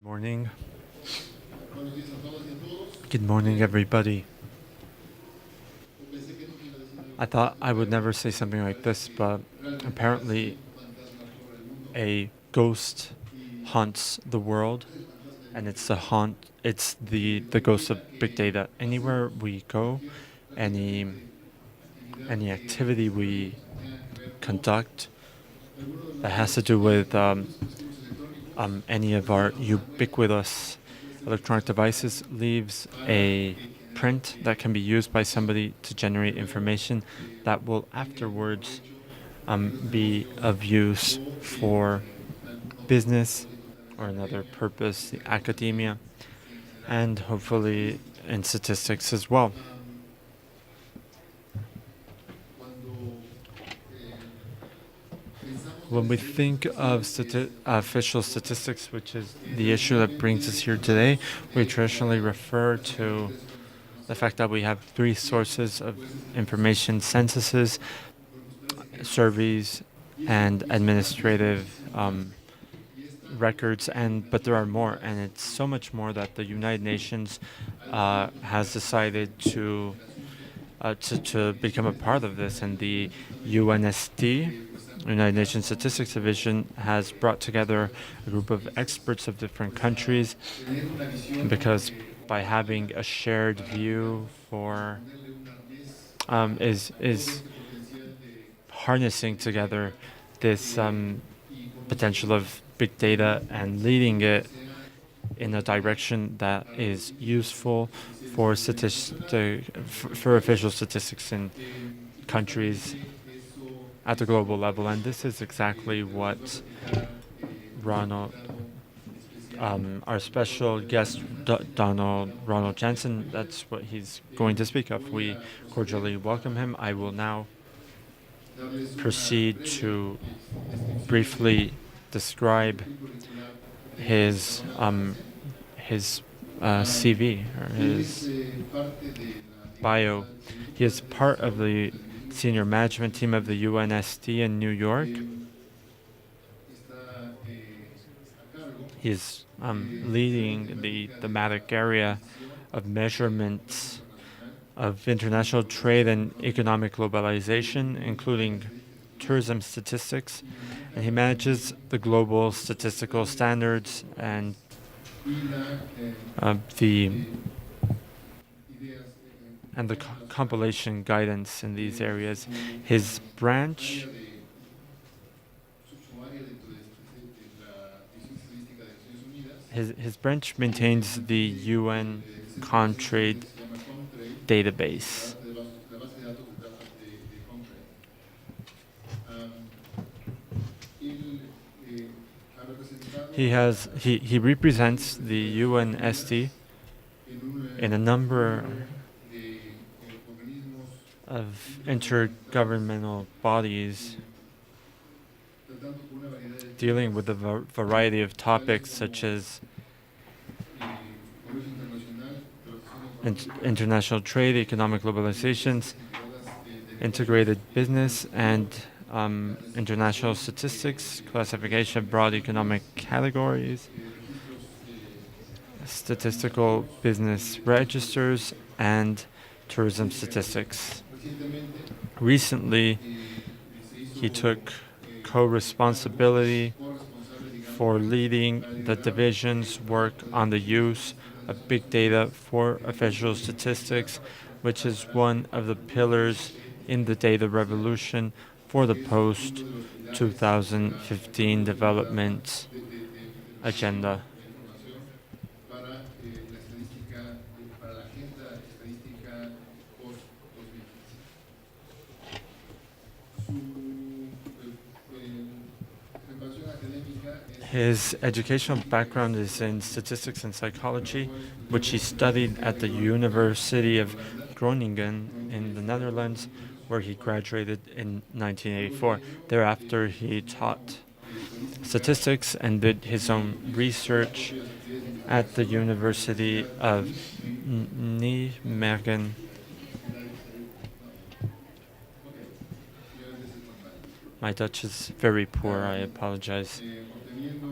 Morning. Good morning, everybody. I thought I would never say something like this, but apparently a ghost haunts the world, and it's the ghost of big data. Anywhere we go, any activity we conduct that has to do with any of our ubiquitous electronic devices leaves a print that can be used by somebody to generate information that will afterwards be of use for business or another purpose, the academia, and hopefully in statistics as well. When we think of official statistics, which is the issue that brings us here today, we traditionally refer to the fact that we have three sources of information: censuses, surveys, and administrative records. But there are more, and it's so much more that the United Nations has decided to become a part of this, and the UNSD, United Nations Statistics Division, has brought together a group of experts of different countries, because by having a shared view for is harnessing together this potential of big data and leading it in a direction that is useful for official statistics in countries at the global level. And this is exactly what our special guest, Ronald Jansen, that's what he's going to speak of. We cordially welcome him. I will now proceed to briefly describe his CV, or his bio. He is part of the senior management team of the UNSD in New York. He is leading the thematic area of measurements of international trade and economic globalization, including tourism statistics, and he manages the global statistical standards and the compilation guidance in these areas. His branch maintains the UN Contrade database. He represents the UNSD in a number of intergovernmental bodies dealing with a variety of topics, such as international trade, economic globalizations, integrated business, and international statistics, classification of broad economic categories, statistical business registers, and tourism statistics. Recently, he took co-responsibility for leading the division's work on the use of big data for official statistics, which is one of the pillars in the data revolution for the post-2015 development agenda. His educational background is in statistics and psychology, which he studied at the University of Groningen in the Netherlands, where he graduated in 1984. Thereafter, he taught statistics and did his own research at the University of Nijmegen. My Dutch is very poor, I apologize.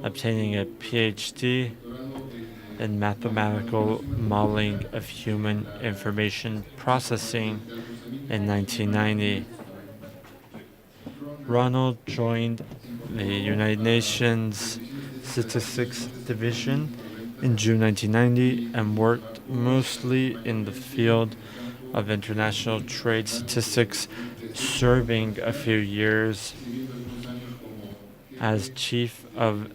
Obtaining a PhD in mathematical modeling of human information processing in 1990. Ronald joined the United Nations Statistics Division in June 1990 and worked mostly in the field of international trade statistics, serving a few years as chief of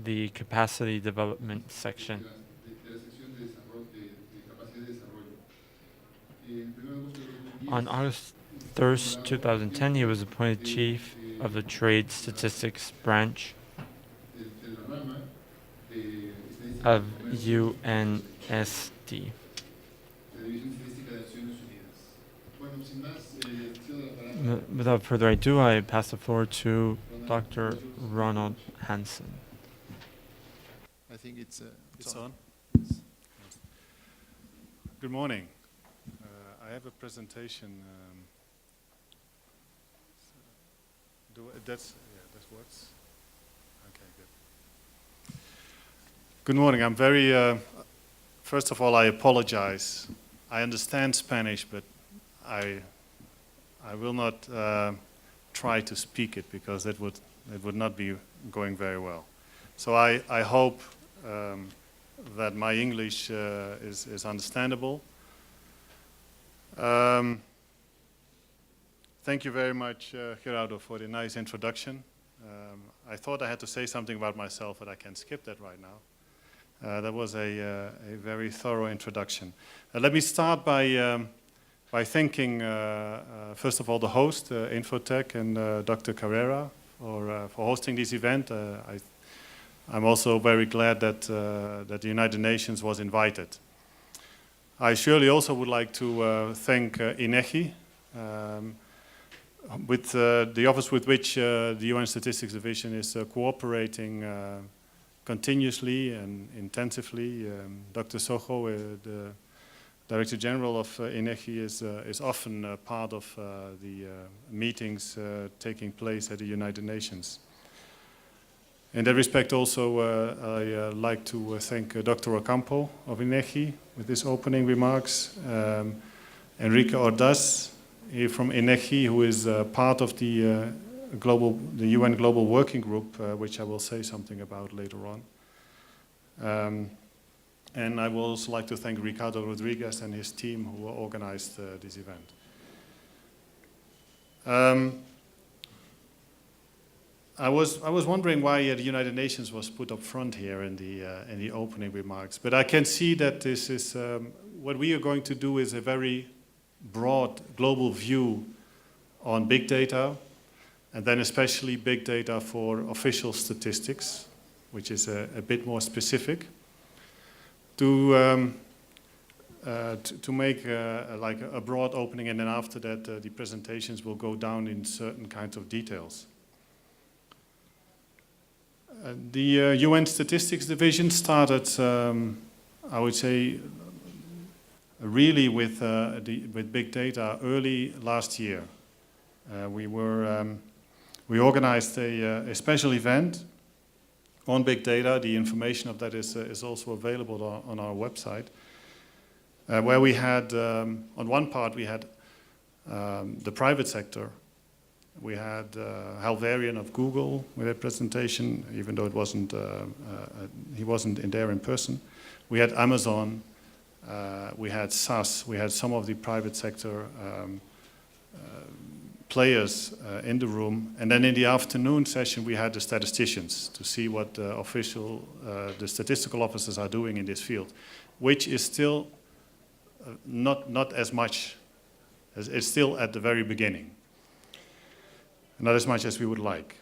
the capacity development section. On August 1st, 2010, he was appointed chief of the trade statistics branch of UNSD. Without further ado, I pass the floor to Dr. Ronald Jansen. I think it's on. Good morning. I have a presentation. That works. Okay, good. Good morning. I'm very. First of all, I apologize. I understand Spanish, but I will not try to speak it because it would not be going very well. So I hope that my English is understandable. Thank you very much, Gerardo, for the nice introduction. I thought I had to say something about myself, but I can skip that right now. That was a very thorough introduction. Let me start by thanking, first of all, the host, Infotech, and Dr. Carrera for hosting this event. I'm also very glad that the United Nations was invited. I surely also would like to thank INEGI, with the office with which the UN Statistics Division is cooperating continuously and intensively. Dr. Sojo, the Director General of INEGI, is often part of the meetings taking place at the United Nations. In that respect also, I like to thank Dr. Ocampo of INEGI with his opening remarks, Enrique Ordaz from INEGI, who is part of the UN Global Working Group, which I will say something about later on. And I would also like to thank Ricardo Rodriguez and his team who organized this event. I was wondering why the United Nations was put up front here in the opening remarks, but I can see that this is what we are going to do is a very broad global view on big data, and then especially big data for official statistics, which is a bit more specific, to make like a broad opening, and then after that the presentations will go down in certain kinds of details. The UN Statistics Division started, I would say, really with big data early last year. We organized a special event on big data. The information of that is also available on our website, where we had, on one part, we had the private sector. We had Halvarian of Google with a presentation, even though it wasn't, he wasn't in there in person. We had Amazon, we had SAS, we had some of the private sector players in the room. And then in the afternoon session, we had the statisticians to see what the statistical officers are doing in this field, which is still not as much, it's still at the very beginning. Not as much as we would like.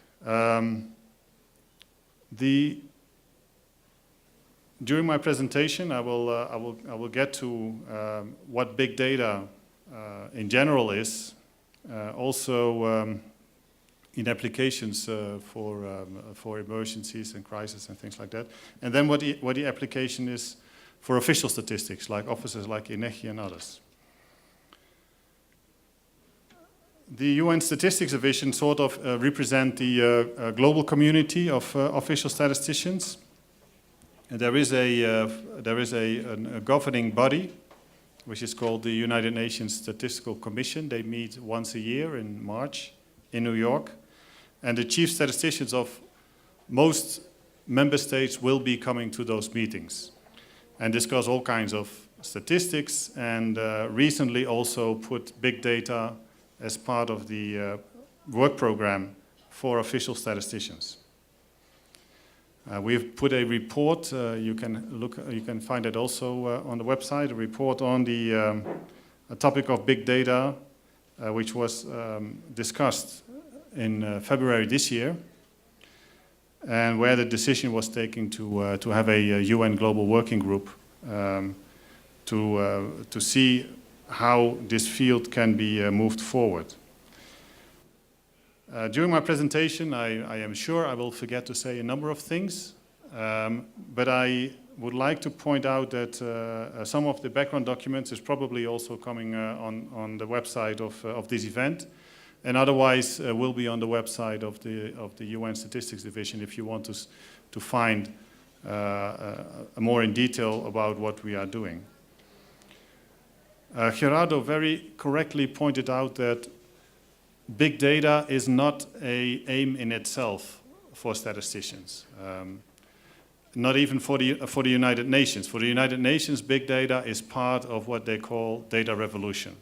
During my presentation, I will get to what big data in general is, also in applications for emergencies and crises and things like that, and then what the application is for official statistics, like offices like INEGI and others. The UN Statistics Division sort of represent the global community of official statisticians. And there is a governing body, which is called the United Nations Statistical Commission. They meet once a year in March in New York. And the chief statisticians of most member states will be coming to those meetings and discuss all kinds of statistics, and recently also put big data as part of the work program for official statisticians. We've put a report, you can find it also on the website, a report on the topic of big data, which was discussed in February this year, and where the decision was taken to have a UN global working group to see how this field can be moved forward. During my presentation, I am sure I will forget to say a number of things, but I would like to point out that some of the background documents is probably also coming on the website of this event, and otherwise will be on the website of the UN Statistics Division if you want to find more in detail about what we are doing. Gerardo very correctly pointed out that big data is not an aim in itself for statisticians, not even for the United Nations. For the United Nations, big data is part of what they call data revolution.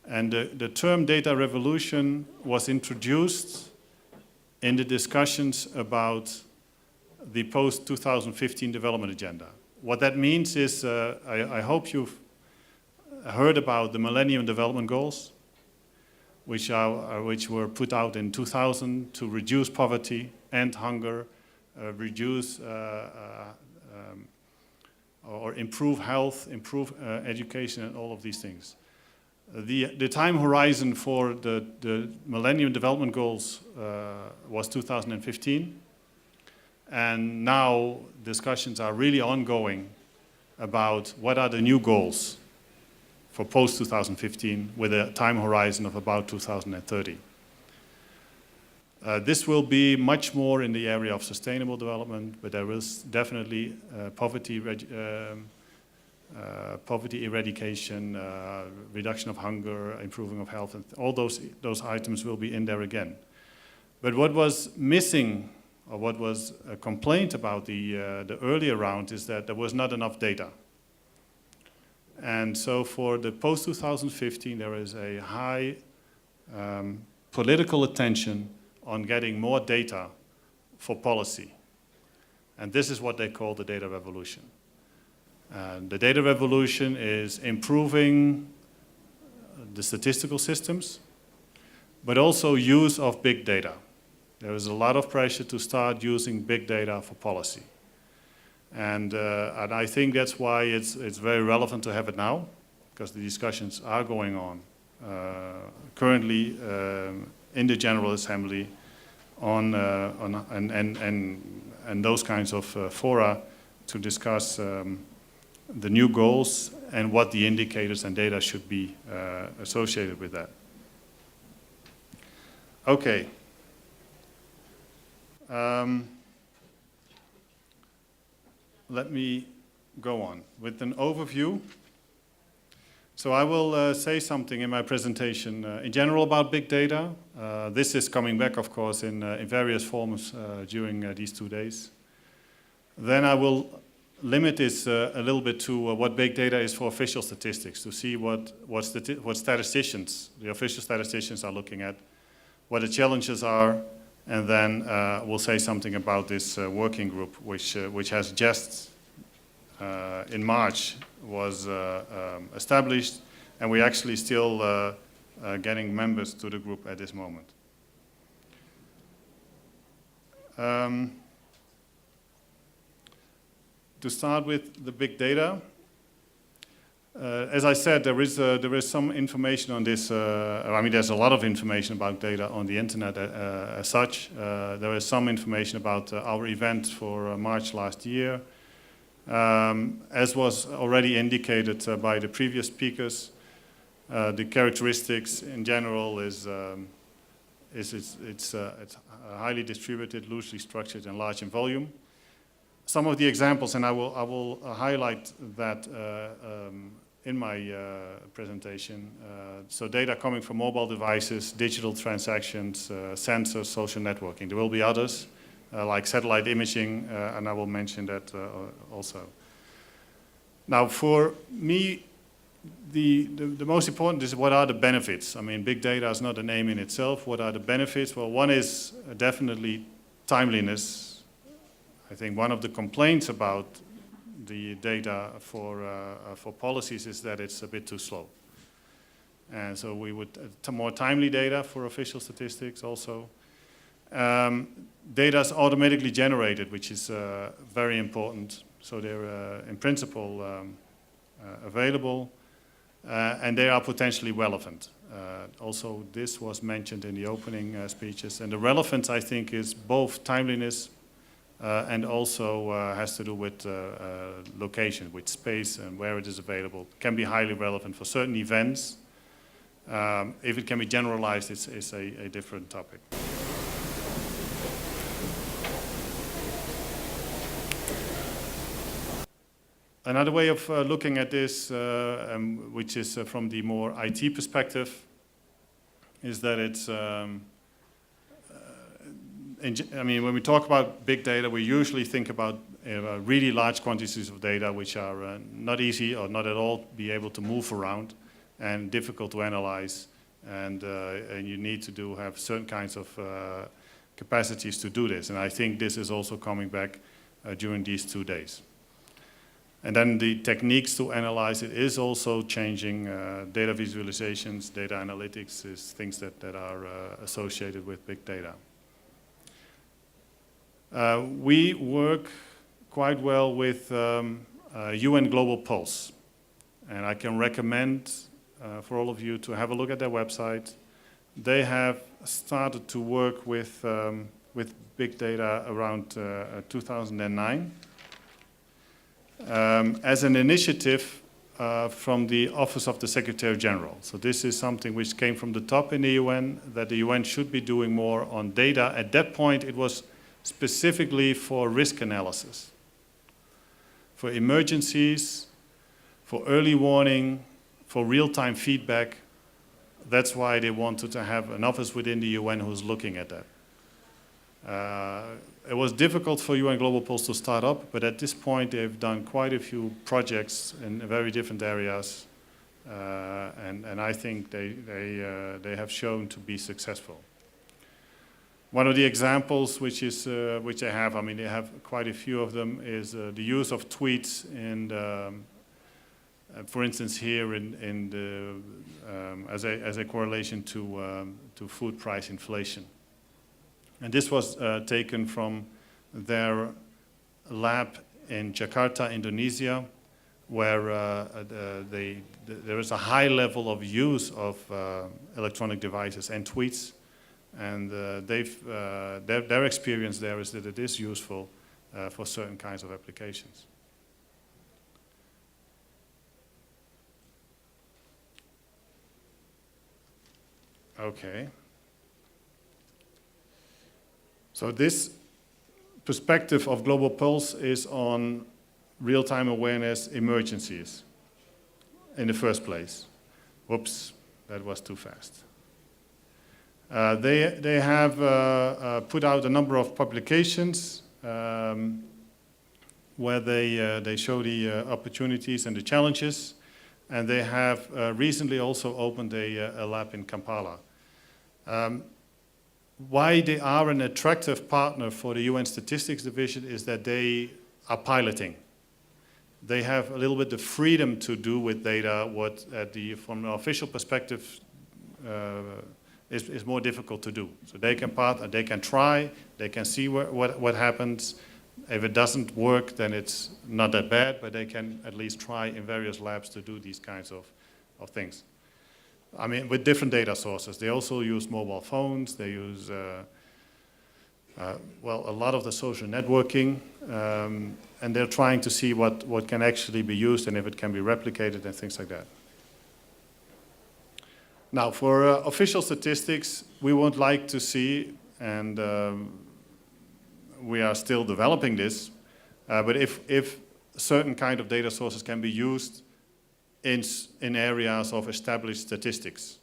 And the term data revolution was introduced in the discussions about the post-2015 development agenda. What that means is, I hope you've heard about the Millennium Development Goals, which were put out in 2000 to reduce poverty, end hunger, reduce or improve health, improve education, and all of these things. The time horizon for the Millennium Development Goals was 2015, and now discussions are really ongoing about what are the new goals for post-2015 with a time horizon of about 2030. This will be much more in the area of sustainable development, but there is definitely poverty eradication, reduction of hunger, improving of health, and all those items will be in there again. But what was missing, or what was a complaint about the earlier round, is that there was not enough data. And so for the post-2015, there is a high political attention on getting more data for policy. And this is what they call the data revolution. The data revolution is improving the statistical systems, but also use of big data. There is a lot of pressure to start using big data for policy. And I think that's why it's very relevant to have it now, because the discussions are going on currently in the General Assembly on those kinds of fora to discuss the new goals and what the indicators and data should be associated with that. Okay. Let me go on with an overview. So I will say something in my presentation in general about big data. This is coming back, of course, in various forms during these 2 days. Then I will limit this a little bit to what big data is for official statistics, to see what statisticians, the official statisticians, are looking at, what the challenges are, and then we'll say something about this working group, which has just in March was established, and we're actually still getting members to the group at this moment. To start with the big data, as I said, there is some information on this. I mean, there's a lot of information about data on the internet as such. There is some information about our event for March last year. As was already indicated by the previous speakers, the characteristics in general it's highly distributed, loosely structured, and large in volume. some of the examples, and I will highlight that in my presentation. So data coming from mobile devices, digital transactions, sensors, social networking. There will be others, like satellite imaging, and I will mention that also. Now, for me, the most important is what are the benefits? I mean, big data is not a name in itself. What are the benefits? Well, one is definitely timeliness. I think one of the complaints about the data for policies is that it's a bit too slow. And so we would, more timely data for official statistics also. Data is automatically generated, which is very important. So they're in principle available, and they are potentially relevant. Also, this was mentioned in the opening speeches. And the relevance, I think, is both timeliness and also has to do with location, with space and where it is available. It can be highly relevant for certain events. If it can be generalized, it's a different topic. Another way of looking at this, which is from the more IT perspective, is that it's, I mean, when we talk about big data, we usually think about really large quantities of data which are not easy or not at all be able to move around and difficult to analyze, and you need to have certain kinds of capacities to do this. And I think this is also coming back during these 2 days. And then the techniques to analyze it is also changing. Data visualizations, data analytics is things that are associated with big data. We work quite well with UN Global Pulse. And I can recommend for all of you to have a look at their website. They have started to work with big data around 2009. As an initiative from the Office of the Secretary General. So this is something which came from the top in the UN, that the UN should be doing more on data. At that point, it was specifically for risk analysis, for emergencies, for early warning, for real-time feedback. That's why they wanted to have an office within the UN who's looking at that. It was difficult for UN Global Pulse to start up, but at this point they've done quite a few projects in very different areas, and I think they have shown to be successful. One of the examples which they have, I mean they have quite a few of them, is the use of tweets in for instance here as a correlation to food price inflation. And this was taken from their lab in Jakarta, Indonesia, where there is a high level of use of electronic devices and tweets. And their experience there is that it is useful for certain kinds of applications. Okay. So this perspective of Global Pulse is on real-time awareness emergencies in the first place. Whoops, that was too fast. They have put out a number of publications where they show the opportunities and the challenges, and they have recently also opened a lab in Kampala. Why they are an attractive partner for the UN Statistics Division is that they are piloting. They have a little bit the freedom to do with data what from an official perspective is more difficult to do. So they can partner, they can try, they can see what happens. If it doesn't work, then it's not that bad, but they can at least try in various labs to do these kinds of things. I mean, with different data sources. They also use mobile phones. They use, well, a lot of the social networking. And they're trying to see what can actually be used and if it can be replicated and things like that. Now, for official statistics, we would like to see, and we are still developing this, But if certain kind of data sources can be used in areas of established statistics.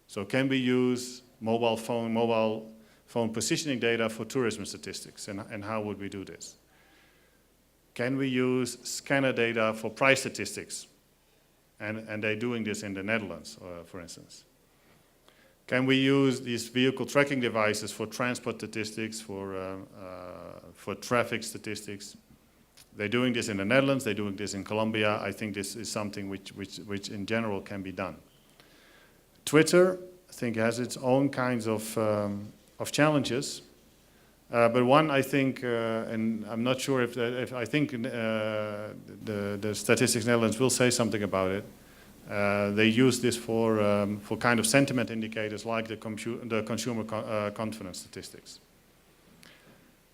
So can we use mobile phone positioning data for tourism statistics, and how would we do this? Can we use scanner data for price statistics? And they're doing this in the Netherlands, for instance. Can we use these vehicle tracking devices for transport statistics, for traffic statistics? They're doing this in the Netherlands, they're doing this in Colombia. I think this is something which in general can be done. Twitter, I think, has its own kinds of challenges. But one, I think, and I'm not sure if I think the Statistics Netherlands will say something about it. They use this for kind of sentiment indicators like the consumer confidence statistics.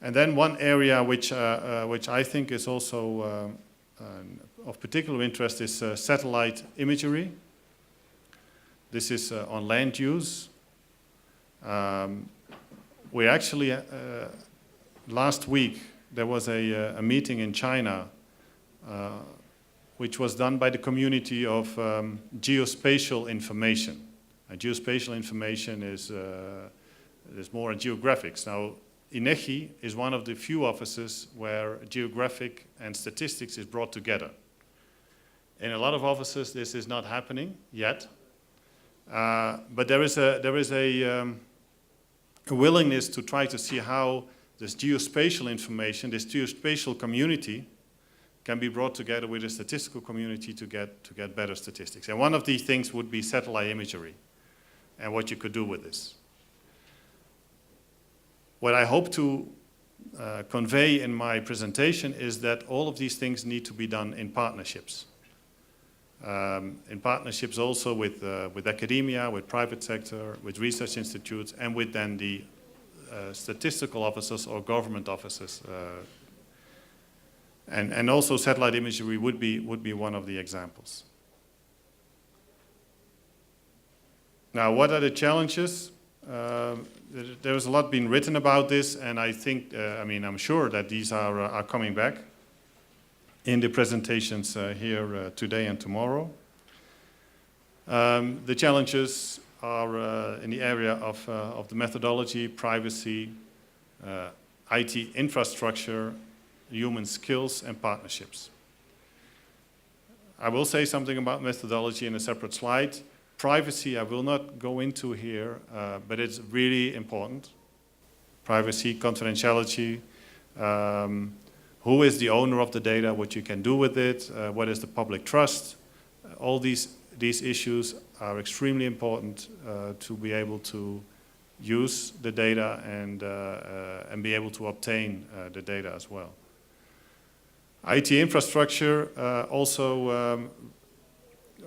And then one area which I think is also of particular interest is satellite imagery. This is on land use. We actually, last week, there was a meeting in China which was done by the community of geospatial information. And geospatial information is more on geographics. Now, INEGI is one of the few offices where geographic and statistics is brought together. In a lot of offices, this is not happening yet. But there is a willingness to try to see how this geospatial information, this geospatial community, can be brought together with the statistical community to get better statistics. And one of these things would be satellite imagery and what you could do with this. What I hope to convey in my presentation is that all of these things need to be done in partnerships. In partnerships also with academia, with private sector, with research institutes, and with then the statistical offices or government offices. And also satellite imagery would be one of the examples. Now, what are the challenges? There's a lot been written about this, and I think, I'm sure that these are coming back in the presentations here today and tomorrow. The challenges are in the area of the methodology, privacy, IT infrastructure, human skills, and partnerships. I will say something about methodology in a separate slide. Privacy I will not go into here, but it's really important. Privacy, confidentiality, who is the owner of the data, what you can do with it, what is the public trust. All these issues are extremely important to be able to use the data and be able to obtain the data as well. IT infrastructure also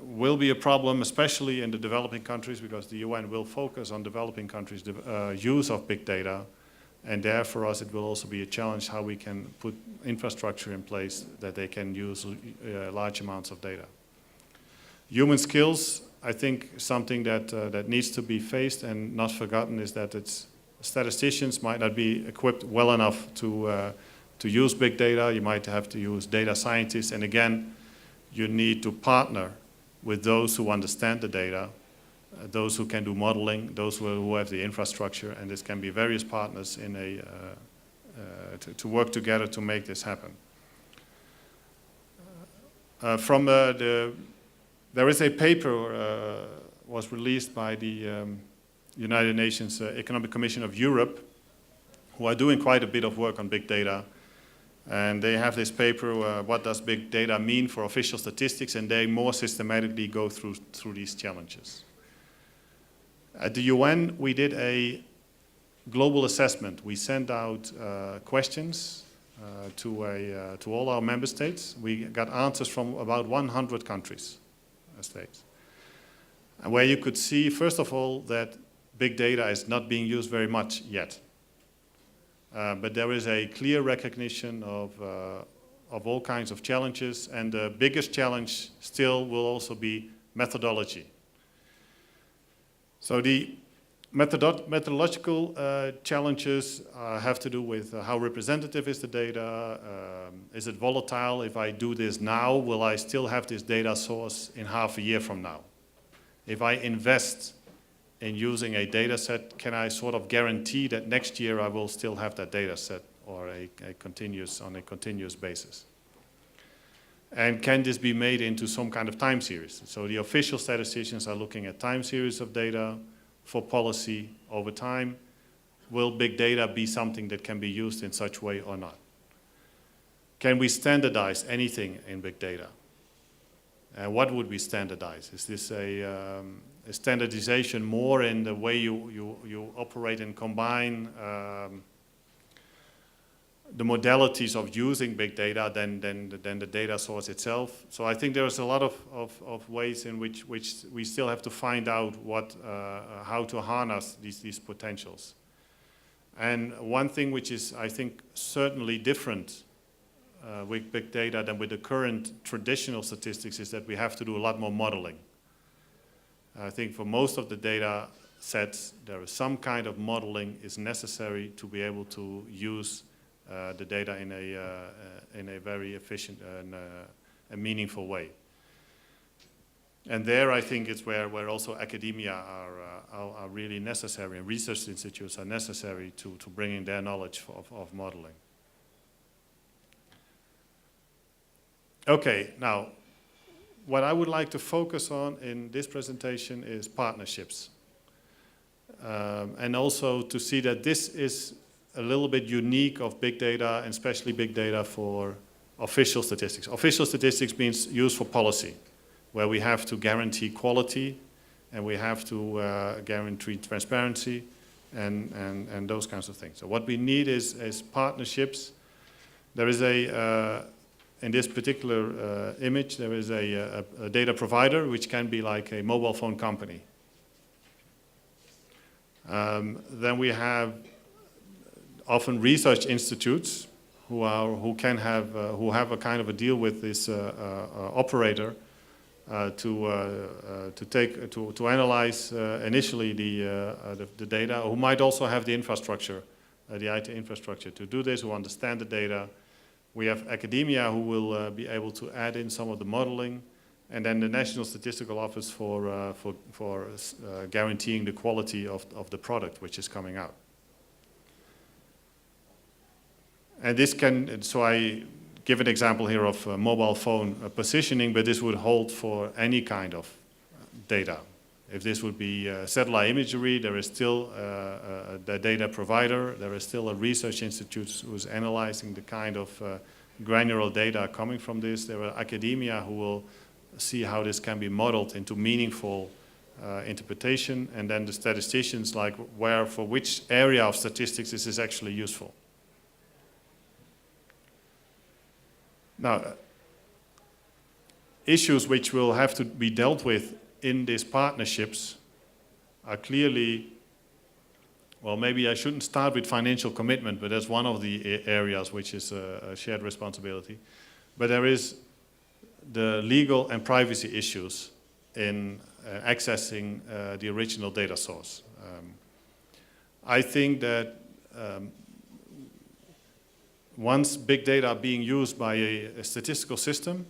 will be a problem, especially in the developing countries, because the UN will focus on developing countries' use of big data. And there, for us, it will also be a challenge how we can put infrastructure in place that they can use large amounts of data. Human skills, I think something that needs to be faced and not forgotten is that statisticians might not be equipped well enough to use big data. You might have to use data scientists. And again, you need to partner with those who understand the data, those who can do modeling, those who have the infrastructure, and this can be various partners in to work together to make this happen. There is a paper was released by the United Nations Economic Commission of Europe, who are doing quite a bit of work on big data. And they have this paper, what does big data mean for official statistics, and they more systematically go through these challenges. At the UN, we did a global assessment. We sent out questions to all our member states. We got answers from about 100 countries, states. And where you could see, first of all, that big data is not being used very much yet. But there is a clear recognition of all kinds of challenges, and the biggest challenge still will also be methodology. So the Methodological challenges have to do with how representative is the data, is it volatile? If I do this now, will I still have this data source in half a year from now? If I invest in using a data set, can I sort of guarantee that next year I will still have that data set or on a continuous basis? And can this be made into some kind of time series? So the official statisticians are looking at time series of data for policy over time. Will big data be something that can be used in such way or not? Can we standardize anything in big data? And what would we standardize? Is this a standardization more in the way you operate and combine the modalities of using big data than the data source itself? So I think there's a lot of ways in which we still have to find out how to harness these potentials. And one thing which is, I think, certainly different with big data than with the current traditional statistics is that we have to do a lot more modeling. I think for most of the data sets, there is some kind of modeling is necessary to be able to use the data in a very efficient and a meaningful way. And there I think it's where also academia are really necessary, and research institutes are necessary to bring in their knowledge of modeling. Okay, now what I would like to focus on in this presentation is partnerships. And also to see that this is a little bit unique of big data, and especially big data for official statistics. Official statistics means used for policy, where we have to guarantee quality and we have to guarantee transparency and those kinds of things. So what we need is partnerships. There is in this particular image, there is a data provider, which can be like a mobile phone company. Then we have often research institutes who have a kind of a deal with this operator to analyze initially the data, who might also have the infrastructure, the IT infrastructure to do this, who understand the data. We have academia who will be able to add in some of the modeling, and then the National Statistical Office for guaranteeing the quality of the product which is coming out. And this can, so I give an example here of mobile phone positioning, but this would hold for any kind of data. If this would be satellite imagery, there is still the data provider, there is still a research institute who's analyzing the kind of granular data coming from this. There are academia who will see how this can be modeled into meaningful interpretation, and then the statisticians, like for which area of statistics this is actually useful. Now, issues which will have to be dealt with in these partnerships are clearly, well, maybe I shouldn't start with financial commitment, but that's one of the areas which is a shared responsibility. But there is the legal and privacy issues in accessing the original data source. I think that once big data are being used by a statistical system,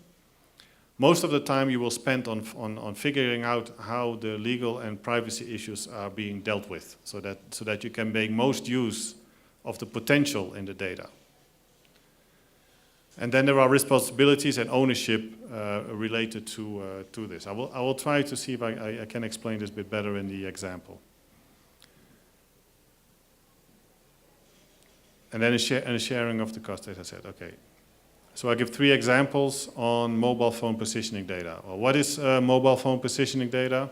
most of the time you will spend on figuring out how the legal and privacy issues are being dealt with, so that you can make most use of the potential in the data. And then there are responsibilities and ownership related to this. I will try to see if I can explain this a bit better in the example. And then a sharing of the cost, as I said. Okay. So I give 3 examples on mobile phone positioning data. Well, what is mobile phone positioning data?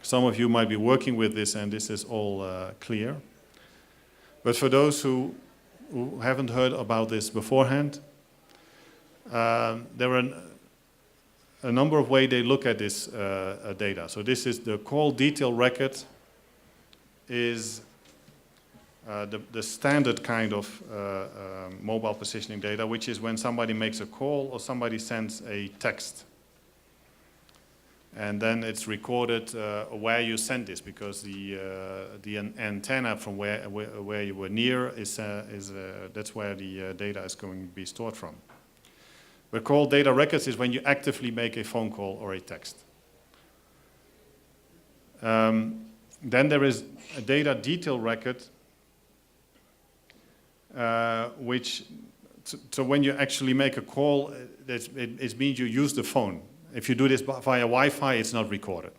Some of you might be working with this, and this is all clear. But for those who haven't heard about this beforehand, there are a number of ways they look at this data. So this is the call detail record is the standard kind of mobile positioning data, which is when somebody makes a call or somebody sends a text. And then it's recorded where you sent this, because the antenna from where you were near is that's where the data is going to be stored from. But called data records is when you actively make a phone call or a text. Then there is a data detail record, which, so when you actually make a call, it means you use the phone. If you do this via Wi-Fi, it's not recorded,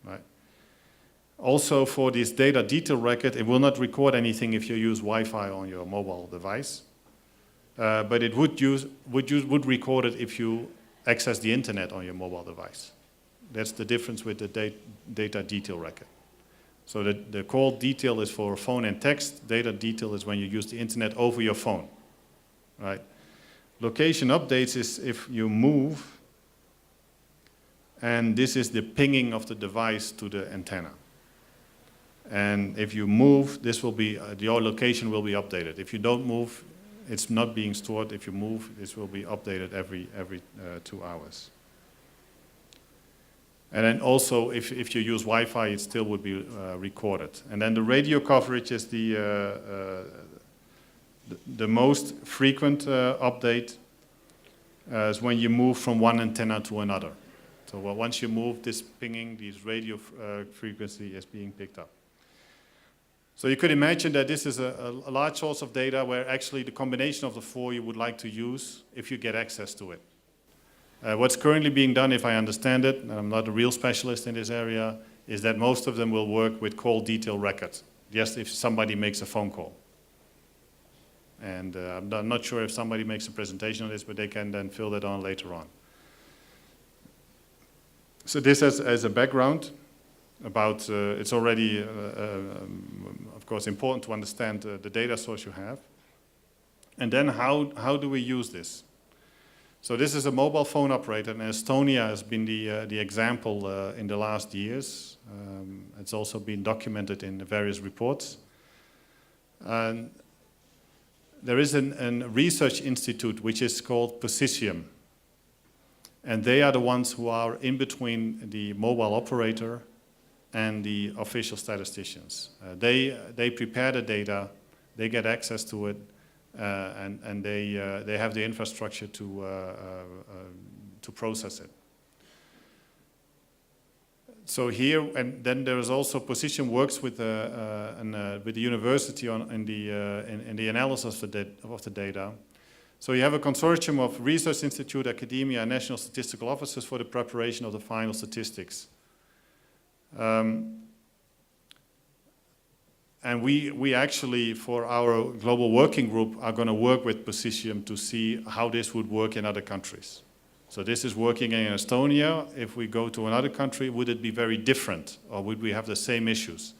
right? Also, for this data detail record, it will not record anything if you use Wi-Fi on your mobile device, but it would record it if you access the internet on your mobile device. That's the difference with the data detail record. So the call detail is for phone and text. Data detail is when you use the internet over your phone, right? Location updates is if you move, and this is the pinging of the device to the antenna. And if you move, this will be, your location will be updated. If you don't move, it's not being stored. If you move, this will be updated every 2 hours. And then also, if you use Wi-Fi, it still would be recorded. And then the radio coverage is the most frequent update is when you move from one antenna to another. So once you move, this pinging, this radio frequency is being picked up. So you could imagine that this is a large source of data where actually the combination of the four you would like to use if you get access to it. What's currently being done, if I understand it, and I'm not a real specialist in this area, is that most of them will work with call detail records, just if somebody makes a phone call. And I'm not sure if somebody makes a presentation on this, but they can then fill that on later on. So this as a background about, it's already, of course, important to understand the data source you have. And then how do we use this? So this is a mobile phone operator, and Estonia has been the example in the last years. It's also been documented in various reports. And there is a research institute which is called Posibilidades. And they are the ones who are in between the mobile operator and the official statisticians. They prepare the data, they get access to it, and they have the infrastructure to process it. So here, and then there is also Position works with the university in the analysis of the data. So you have a consortium of research institute, academia, and national statistical offices for the preparation of the final statistics. And we actually, for our global working group, are going to work with Position to see how this would work in other countries. So this is working in Estonia. If we go to another country, would it be very different, or would we have the same issues?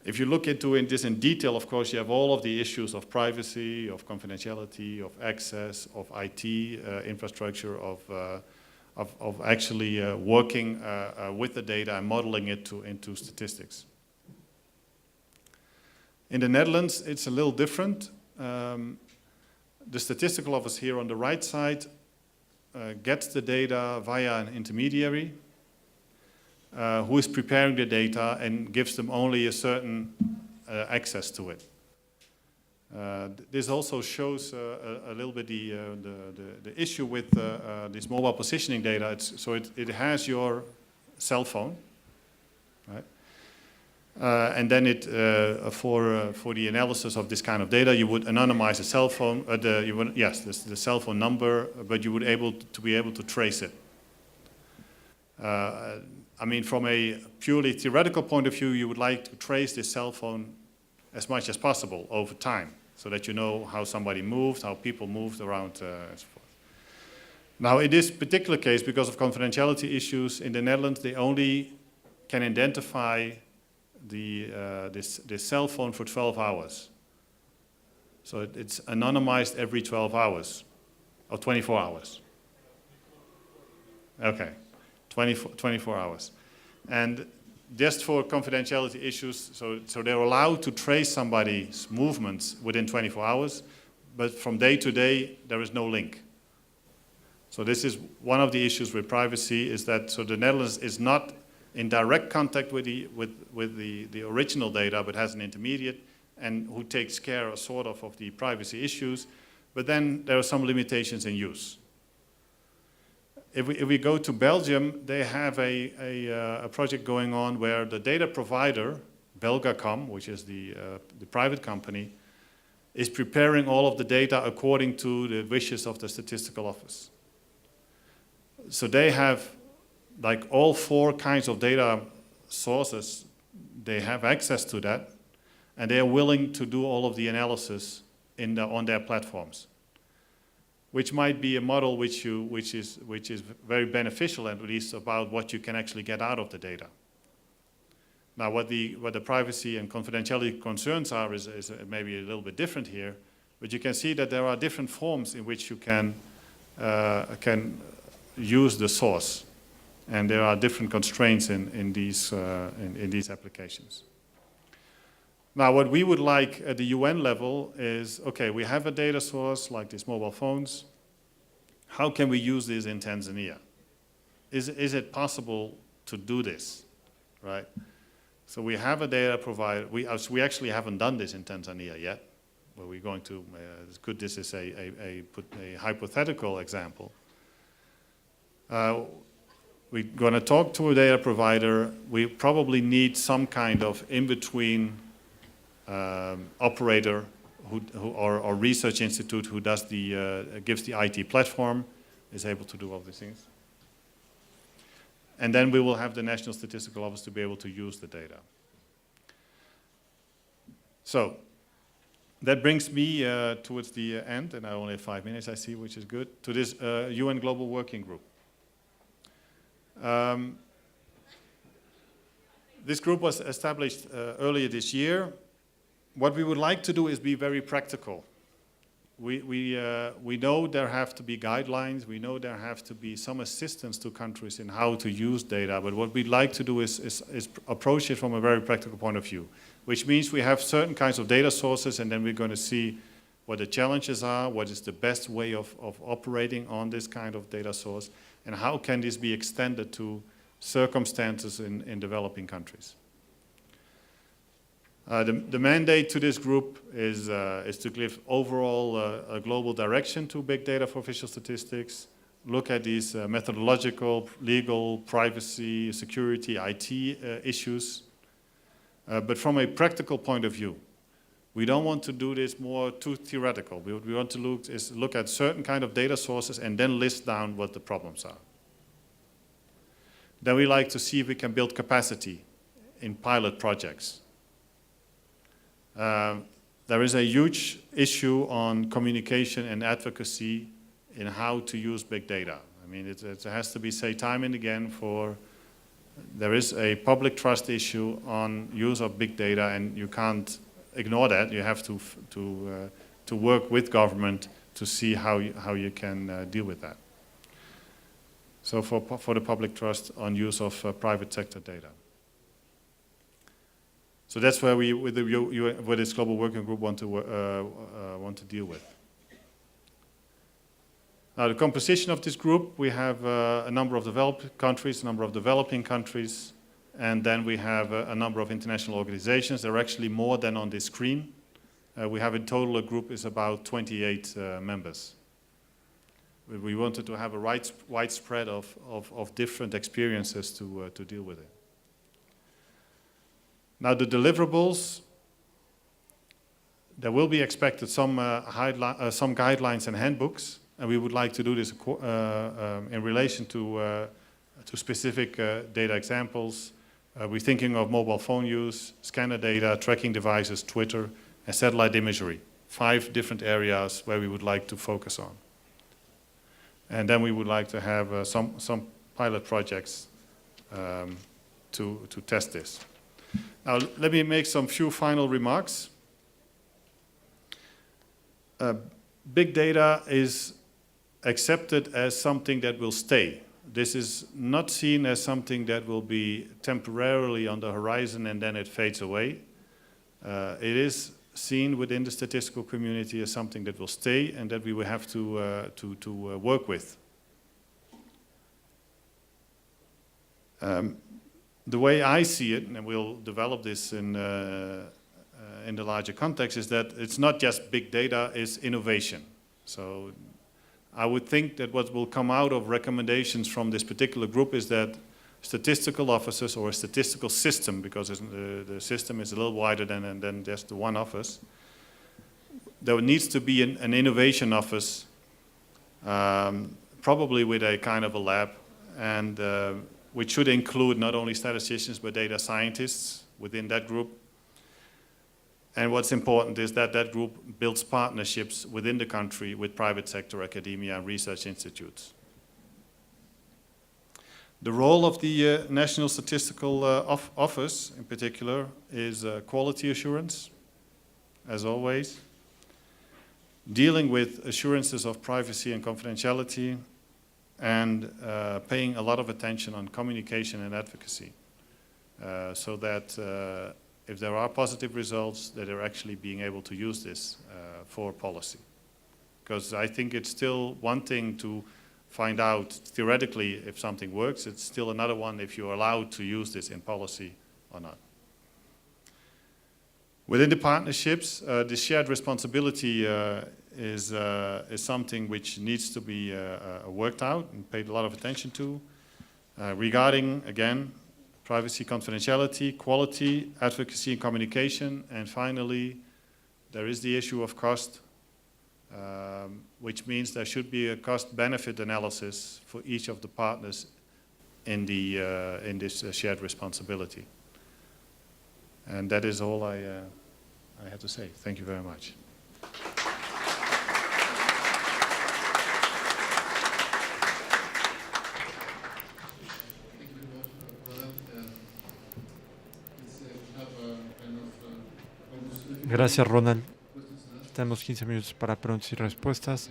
If you look into this in detail, of course, you have all of the issues of privacy, of confidentiality, of access, of IT infrastructure, of actually working with the data and modeling it into statistics. In the Netherlands, it's a little different. The statistical office here on the right side gets the data via an intermediary who is preparing the data and gives them only a certain access to it. This also shows a little bit the issue with this mobile positioning data. It has your cell phone, right? And then for the analysis of this kind of data, you would anonymize the cell phone, the cell phone number, but you would be able to trace it. I mean, from a purely theoretical point of view, you would like to trace this cell phone as much as possible over time, so that you know how somebody moved, how people moved around, and so forth. Now, in this particular case, because of confidentiality issues in the Netherlands, they only can identify this cell phone for 12 hours. So it's anonymized every 12 hours, or 24 hours. Okay. 24 hours. And just for confidentiality issues, so they're allowed to trace somebody's movements within 24 hours, but from day to day, there is no link. So this is one of the issues with privacy, is that so the Netherlands is not in direct contact with the original data, but has an intermediate and who takes care sort of the privacy issues. But then there are some limitations in use. If we go to Belgium, they have a project going on where the data provider, Belgacom, which is the private company, is preparing all of the data according to the wishes of the statistical office. So they have, like all 4 kinds of data sources, they have access to that, and they are willing to do all of the analysis on their platforms, which might be a model which is very beneficial, at least about what you can actually get out of the data. Now, what the privacy and confidentiality concerns are is maybe a little bit different here, but you can see that there are different forms in which you can use the source, and there are different constraints in these applications. Now, what we would like at the UN level is, okay, we have a data source like these mobile phones. How can we use this in Tanzania? Is it possible to do this, right? So we have a data provider. We actually haven't done this in Tanzania yet, but we're going to. This is a hypothetical example. We're going to talk to a data provider. We probably need some kind of in-between operator or research institute who does gives the IT platform, is able to do all these things. And then we will have the National Statistical Office to be able to use the data. So that brings me towards the end, and I only have 5 minutes, I see, which is good, to this UN Global Working Group. This group was established earlier this year. What we would like to do is be very practical. We know there have to be guidelines. We know there have to be some assistance to countries in how to use data. But what we'd like to do is approach it from a very practical point of view, which means we have certain kinds of data sources, and then we're going to see what the challenges are, what is the best way of operating on this kind of data source, and how can this be extended to circumstances in developing countries. The mandate to this group is to give overall a global direction to big data for official statistics, look at these methodological, legal, privacy, security, IT issues, but from a practical point of view. We don't want to do this more too theoretical. We want to look at certain kind of data sources and then list down what the problems are. Then we like to see if we can build capacity in pilot projects. There is a huge issue on communication and advocacy in how to use big data. I mean, it has to be said time and again there is a public trust issue on use of big data, and you can't ignore that. You have to work with government to see how you can deal with that. So for the public trust on use of private sector data. So that's where we, with this global working group, want to deal with. Now, the composition of this group, we have a number of developed countries, a number of developing countries, and then we have a number of international organizations. There are actually more than on this screen. We have in total a group is about 28 members. We wanted to have a widespread of different experiences to deal with it. Now, the deliverables, there will be expected some guidelines and handbooks, and we would like to do this in relation to specific data examples. We're thinking of mobile phone use, scanner data, tracking devices, Twitter, and satellite imagery. 5 different areas where we would like to focus on. And then we would like to have some pilot projects to test this. Now, let me make some few final remarks. Big data is accepted as something that will stay. This is not seen as something that will be temporarily on the horizon and then it fades away. It is seen within the statistical community as something that will stay and that we will have to work with. The way I see it, and we'll develop this in the larger context, is that it's not just big data, it's innovation. So I would think that what will come out of recommendations from this particular group is that statistical officers or a statistical system, because the system is a little wider than just the one office, there needs to be an innovation office, probably with a kind of a lab, and which should include not only statisticians but data scientists within that group. And what's important is that that group builds partnerships within the country with private sector, academia, and research institutes. The role of the National Statistical Office, in particular, is quality assurance, as always, dealing with assurances of privacy and confidentiality, and paying a lot of attention on communication and advocacy, so that if there are positive results, that they're actually being able to use this for policy. Because I think it's still one thing to find out theoretically if something works, it's still another one if you're allowed to use this in policy or not. Within the partnerships, the shared responsibility is something which needs to be worked out and paid a lot of attention to, regarding, again, privacy, confidentiality, quality, advocacy, and communication. And finally, there is the issue of cost, which means there should be a cost-benefit analysis for each of the partners in this shared responsibility. And that is all I have to say. Thank you very much. Gracias, Ronald. Tenemos 15 minutos para preguntas y respuestas.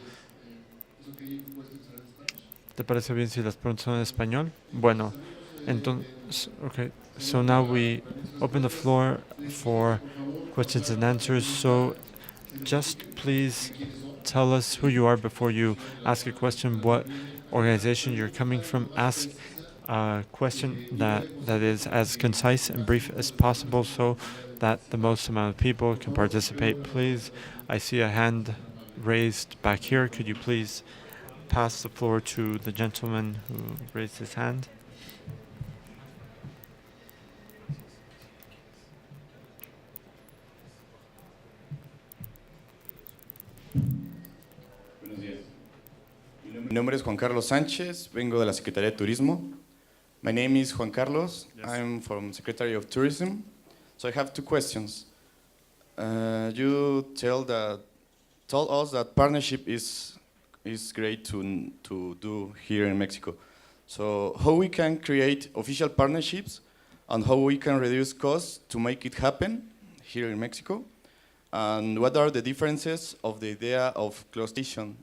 ¿Te parece bien si las preguntas son en español? Bueno, entonces, okay. So now we open the floor for questions and answers. So just please tell us who you are before you ask a question, what organization you're coming from. Ask a question that is as concise and brief as possible so that the most amount of people can participate. Please, I see a hand raised back here. Could you please pass the floor to the gentleman who raised his hand? Buenos días. Mi nombre es Juan Carlos Sánchez, vengo de la Secretaría de Turismo. My name is Juan Carlos. Yes. I'm from Secretary of Tourism. So I have two questions. You told us that partnership is great to do here in Mexico. So how we can create official partnerships and how we can reduce costs to make it happen here in Mexico? And what are the differences of the idea of closed-station,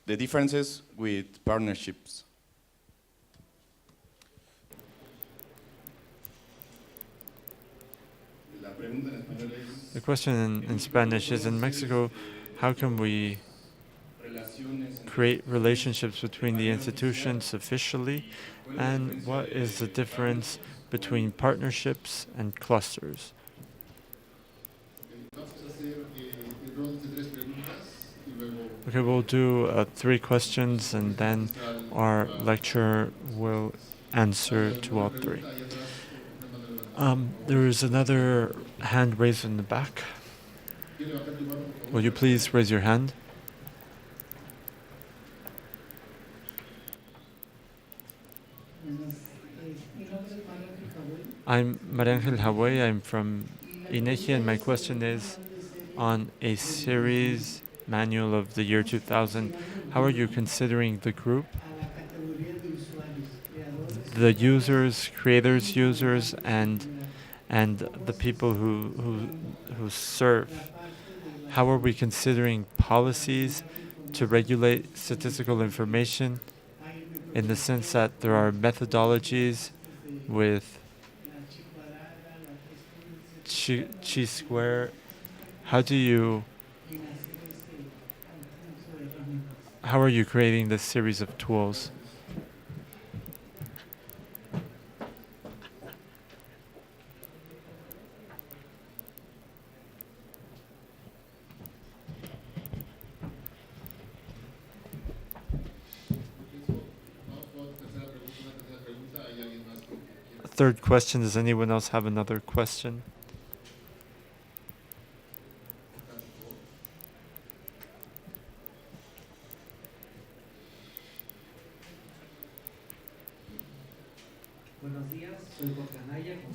the differences with partnerships? The question in Spanish is, in Mexico, how can we create relationships between the institutions officially, and what is the difference between partnerships and clusters? Okay, we'll do 3 questions and then our lecturer will answer to all 3. There is another hand raised in the back. Will you please raise your hand? I'm María Ángel Hawaii. I'm from INEGI, and my question is on a series manual of the year 2000. How are you considering the group, the users, creators, users, and the people who serve? How are we considering policies to regulate statistical information, in the sense that there are methodologies with chi-square? How are you creating this series of tools? third question. Does anyone else have another question?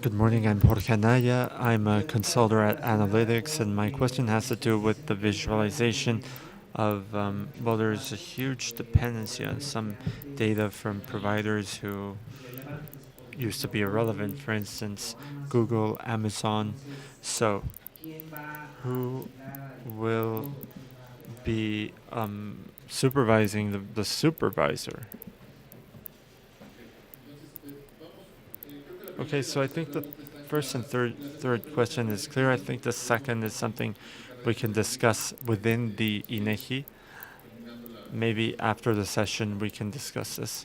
Good morning, I'm Jorge Anaya. I'm a consultant at Analytics, and my question has to do with the visualization of, well, there's a huge dependency on some data from providers who used to be irrelevant, for instance, Google, Amazon. So, who will be supervising the supervisor? Okay, so I think the first and third question is clear. I think the second is something we can discuss within the INEGI. Maybe after the session we can discuss this.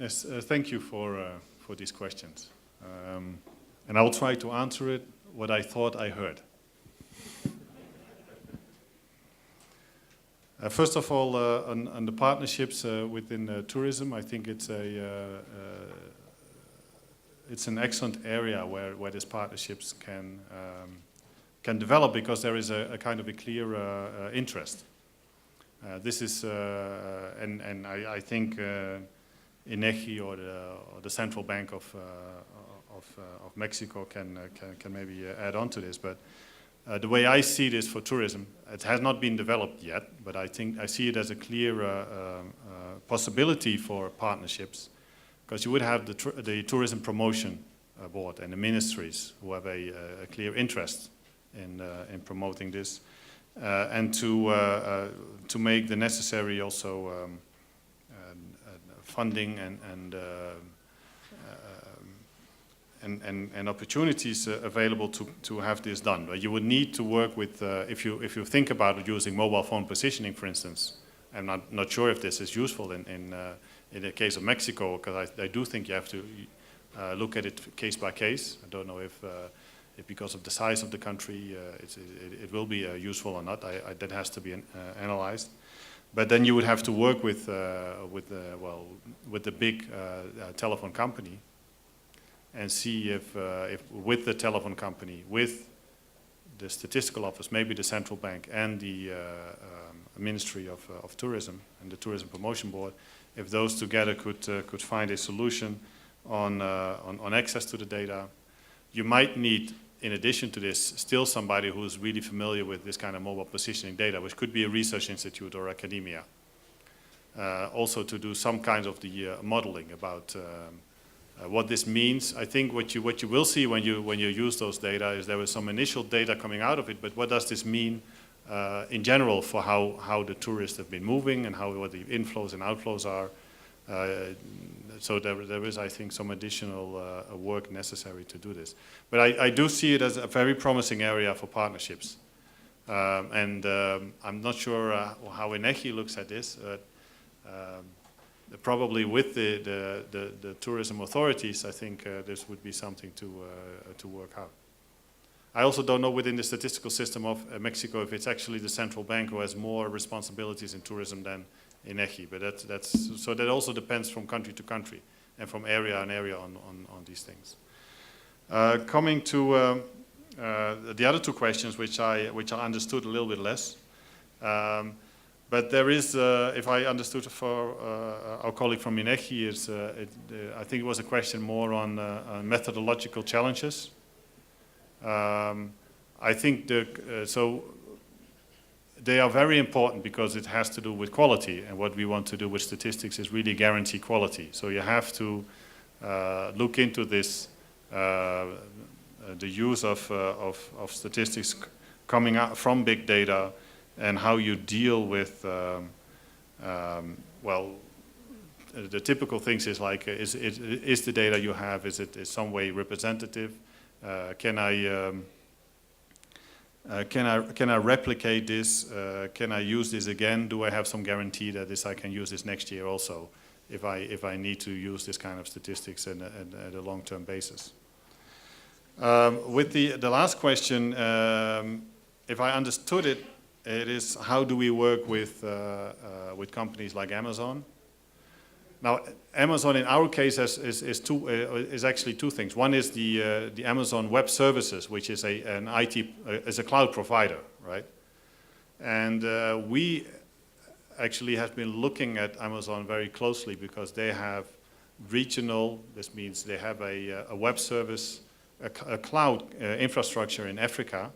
Yes, thank you for these questions. And I will try to answer it what I thought I heard. First of all, on the partnerships within tourism, I think it's an excellent area where these partnerships can develop, because there is a kind of a clear interest. This is, and I think INEGI or the Central Bank of Mexico can maybe add on to this. But the way I see this for tourism, it has not been developed yet, but I think I see it as a clear possibility for partnerships, because you would have the tourism promotion board and the ministries who have a clear interest in promoting this, and to make the necessary also funding and opportunities available to have this done. But you would need to work with, if you think about it, using mobile phone positioning, for instance. I'm not sure if this is useful in the case of Mexico, because I do think you have to look at it case by case. I don't know if because of the size of the country, it will be useful or not. That has to be analyzed. But then you would have to work with the big telephone company, and see if with the telephone company, with the statistical office, maybe the central bank, and the Ministry of Tourism and the Tourism Promotion Board, if those together could find a solution on access to the data. You might need, in addition to this, still somebody who's really familiar with this kind of mobile positioning data, which could be a research institute or academia. Also to do some kind of the modeling about what this means. I think what you will see when you use those data is there was some initial data coming out of it, but what does this mean in general for how the tourists have been moving and what the inflows and outflows are? So there is, I think, some additional work necessary to do this. But I do see it as a very promising area for partnerships. And I'm not sure how INEGI looks at this. Probably with the tourism authorities, I think this would be something to work out. I also don't know within the statistical system of Mexico if it's actually the central bank who has more responsibilities in tourism than INEGI, but so that also depends from country to country and from area and area on these things. Coming to the other two questions, which I understood a little bit less. But there is, if I understood for our colleague from INEGI, I think it was a question more on methodological challenges. I think so they are very important because it has to do with quality, and what we want to do with statistics is really guarantee quality. So you have to look into this, the use of statistics coming out from big data, and how you deal with, well, the typical things is like, is the data you have, is it in some way representative? Can I replicate this? Can I use this again? Do I have some guarantee that I can use this next year also, if I need to use this kind of statistics at a long-term basis? With the last question, if I understood it, it is how do we work with companies like Amazon? Now, Amazon in our case is actually two things. One is the Amazon Web Services, which is is a cloud provider, right? And we actually have been looking at Amazon very closely because they have regional. This means they have a web service, a cloud infrastructure in Africa,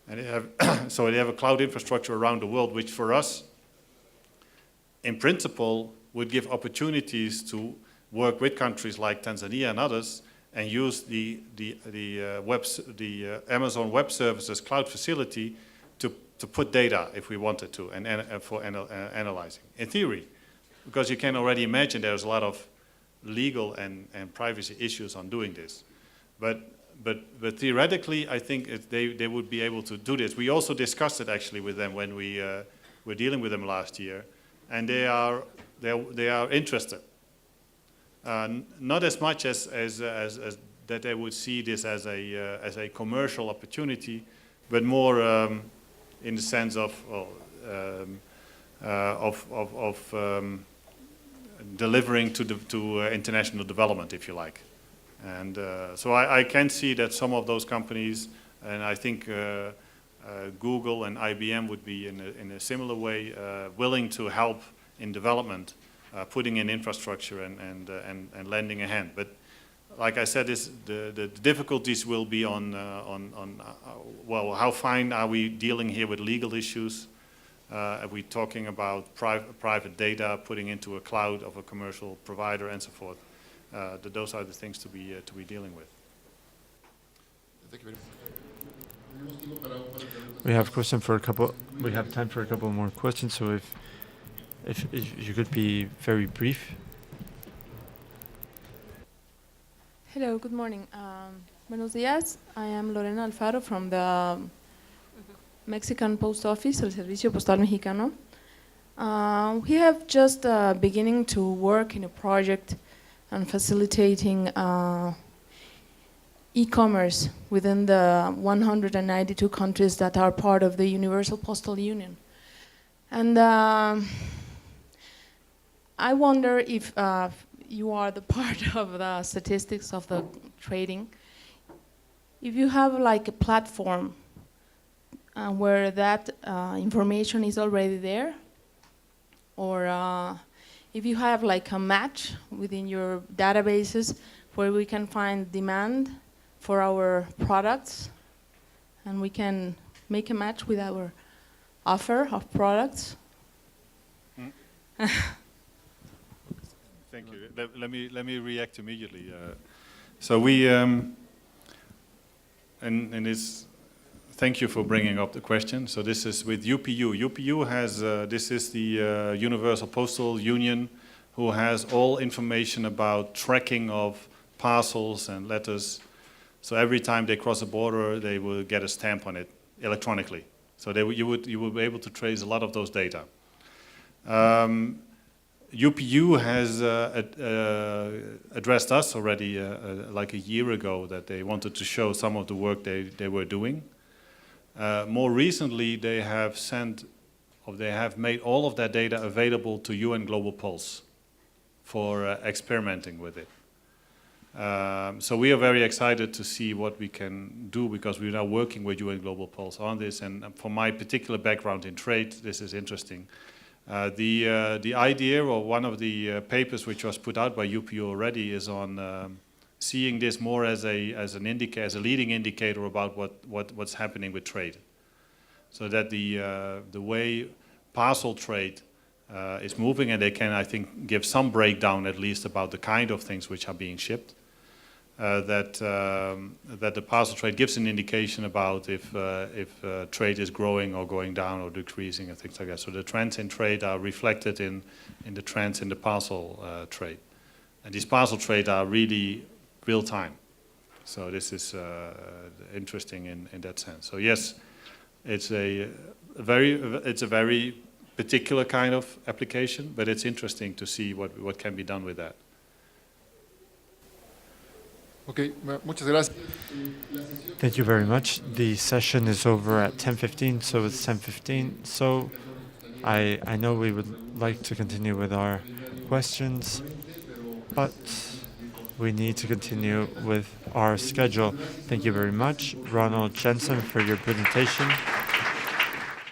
and they have so they have a cloud infrastructure around the world, which for us, in principle, would give opportunities to work with countries like Tanzania and others and use the Amazon Web Services cloud facility to put data if we wanted to and for analyzing. In theory, because you can already imagine there's a lot of legal and privacy issues on doing this. But theoretically, I think they would be able to do this. We also discussed it actually with them when we were dealing with them last year, and they are interested. Not as much as that they would see this as a commercial opportunity, but more in the sense of delivering to international development, if you like. And so I can see that some of those companies, and I think Google and IBM would be in a similar way willing to help in development, putting in infrastructure and lending a hand. But like I said, the difficulties will be on well, how fine are we dealing here with legal issues? Are we talking about private data putting into a cloud of a commercial provider and so forth? Those are the things to be dealing with. We have question for a couple. We have time for a couple more questions. So if you could be very brief. Hello, good morning. Buenos días. I am Lorena Alfaro from the Mexican Post Office, el Servicio Postal Mexicano. We have just beginning to work in a project on facilitating e-commerce within the 192 countries that are part of the Universal Postal Union. And I wonder if you are the part of the statistics of the trading. If you have like a platform where that information is already there, or if you have like a match within your databases where we can find demand for our products and we can make a match with our offer of products. Thank you. Let me react immediately. So we and this. Thank you for bringing up the question. So this is with UPU. UPU has this is the Universal Postal Union, who has all information about tracking of parcels and letters. So every time they cross a border, they will get a stamp on it electronically. So you would be able to trace a lot of those data. UPU has addressed us already like a year ago that they wanted to show some of the work they were doing. More recently, they have made all of that data available to UN Global Pulse for experimenting with it. So we are very excited to see what we can do because we're now working with UN Global Pulse on this. And for my particular background in trade, this is interesting. The idea, or one of the papers which was put out by UPU already, is on seeing this more as a leading indicator about what's happening with trade, so that the way parcel trade is moving, and they can, I think, give some breakdown at least about the kind of things which are being shipped. That the parcel trade gives an indication about if trade is growing or going down or decreasing and things like that. So the trends in trade are reflected in the trends in the parcel trade, and these parcel trade are really real time. So this is interesting in that sense. So yes, it's a very particular kind of application, but it's interesting to see what can be done with that. Muchas gracias. Thank you very much. The session is over at 10:15, so it's 10:15. So I know we would like to continue with our questions, but we need to continue with our schedule. Thank you very much, Ronald Jansen, for your presentation.